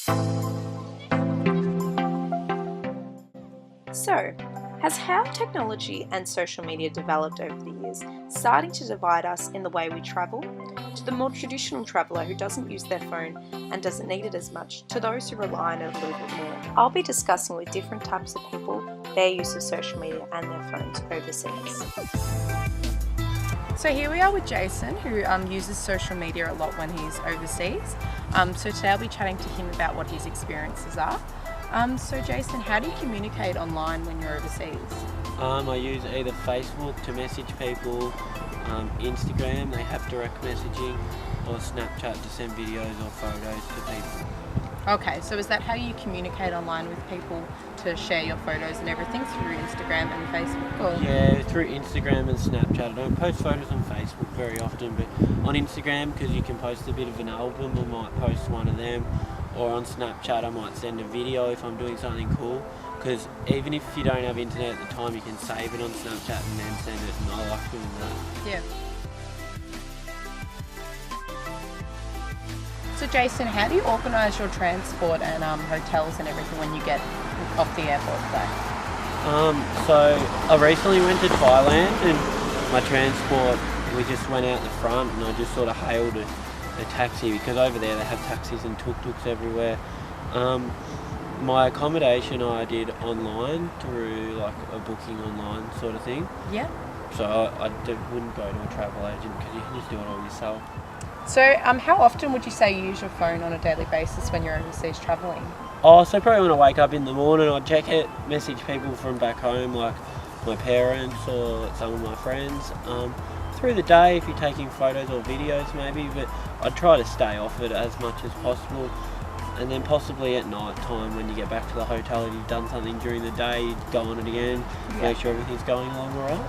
So, has how technology and social media developed over the years starting to divide us in the way we travel? To the more traditional traveller who doesn't use their phone and doesn't need it as much, to those who rely on it a little bit more. I'll be discussing with different types of people their use of social media and their phones overseas. So here we are with Jason, who uses social media a lot when he's overseas. So today I'll be chatting to him about what his experiences are. So Jason, how do you communicate online when you're overseas? I use either Facebook to message people, Instagram, they have direct messaging, or Snapchat to send videos or photos to people. Okay, so is that how you communicate online with people, to share your photos and everything through Instagram and Facebook? Or? Yeah, through Instagram and Snapchat. I don't post photos on Facebook very often, but on Instagram, because you can post a bit of an album, I might post one of them. Or on Snapchat I might send a video if I'm doing something cool, because even if you don't have internet at the time, you can save it on Snapchat and then send it, and I like doing that. Yeah. So Jason, how do you organise your transport and hotels and everything when you get off the airport today? So I recently went to Thailand, and my transport, we just went out the front and I just sort of hailed a taxi, because over there they have taxis and tuk-tuks everywhere. My accommodation I did online through like a booking online sort of thing. Yeah. So I wouldn't go to a travel agent, because you can just do it all yourself. So how often would you say you use your phone on a daily basis when you're overseas travelling? Oh, so probably when I wake up in the morning, I'd check it, message people from back home, like my parents or some of my friends. Through the day, if you're taking photos or videos maybe, but I'd try to stay off it as much as possible. And then possibly at night time, when you get back to the hotel and you've done something during the day, you'd go on it again, make sure everything's going along all right.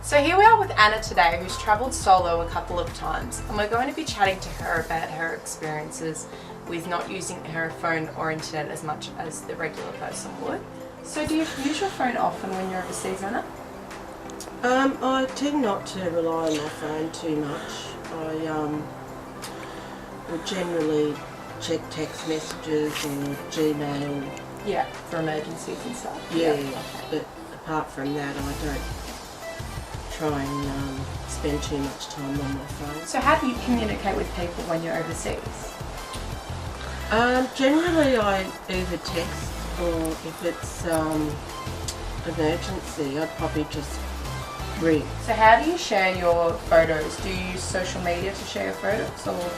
So here we are with Anna today, who's travelled solo a couple of times, and we're going to be chatting to her about her experiences with not using her phone or internet as much as the regular person would. So do you use your phone often when you're overseas, Anna? I tend not to rely on my phone too much. I would generally check text messages or Gmail. Yeah, for emergencies and stuff. Yeah, Okay. but apart from that, I don't try and spend too much time on my phone. So how do you communicate with people when you're overseas? Generally, I either text, or if it's emergency, I'd probably just ring. So how do you share your photos? Do you use social media to share your photos, or?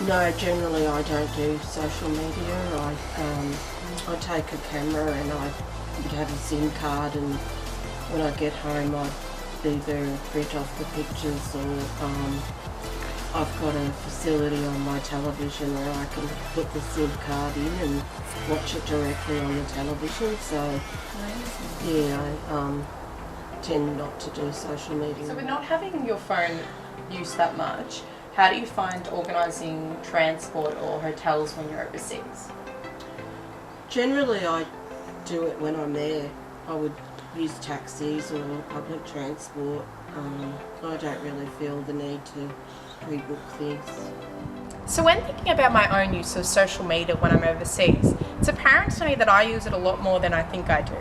No, generally I don't do social media. I take a camera and I have a SIM card, and when I get home I either print off the pictures, or I've got a facility on my television where I can put the SIM card in and watch it directly on the television. So yeah, I tend not to do social media. So with not having your phone used that much, how do you find organising transport or hotels when you're overseas? Generally I do it when I'm there. I would use taxis or public transport. I don't really feel the need to pre-book things. So when thinking about my own use of social media when I'm overseas, it's apparent to me that I use it a lot more than I think I do.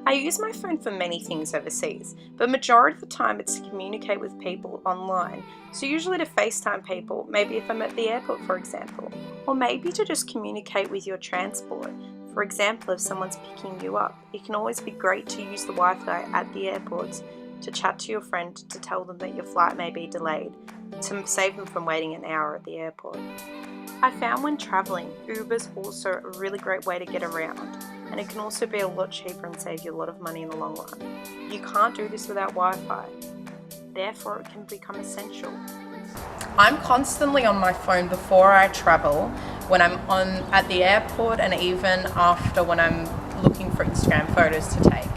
I use my phone for many things overseas, but majority of the time it's to communicate with people online. So usually to FaceTime people, maybe if I'm at the airport for example, or maybe to just communicate with your transport. For example, if someone's picking you up, it can always be great to use the Wi-Fi at the airports to chat to your friend to tell them that your flight may be delayed, to save them from waiting an hour at the airport. I found when travelling, Uber's also a really great way to get around, and it can also be a lot cheaper and save you a lot of money in the long run. You can't do this without Wi-Fi, therefore it can become essential. I'm constantly on my phone before I travel, when I'm at the airport, and even after when I'm looking for Instagram photos to take.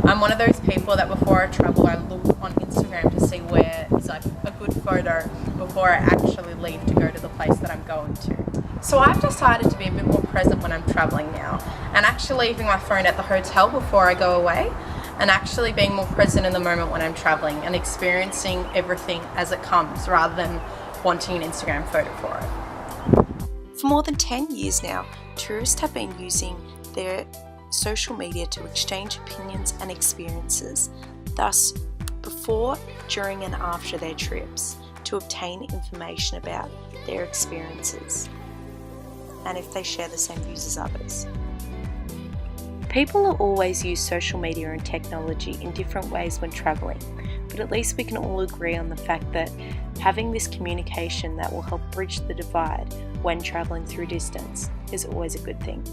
I'm one of those people that before I travel, I look on Instagram to see where is like a good photo before I actually leave to go to the place that I'm going to. So I've decided to be a bit more present when I'm traveling now, and actually leaving my phone at the hotel before I go away, and actually being more present in the moment when I'm traveling and experiencing everything as it comes rather than wanting an Instagram photo for it. For more than 10 years now, tourists have been using their social media to exchange opinions and experiences, thus before, during and after their trips, to obtain information about their experiences and if they share the same views as others. People will always use social media and technology in different ways when travelling, but at least we can all agree on the fact that having this communication that will help bridge the divide when travelling through distance is always a good thing.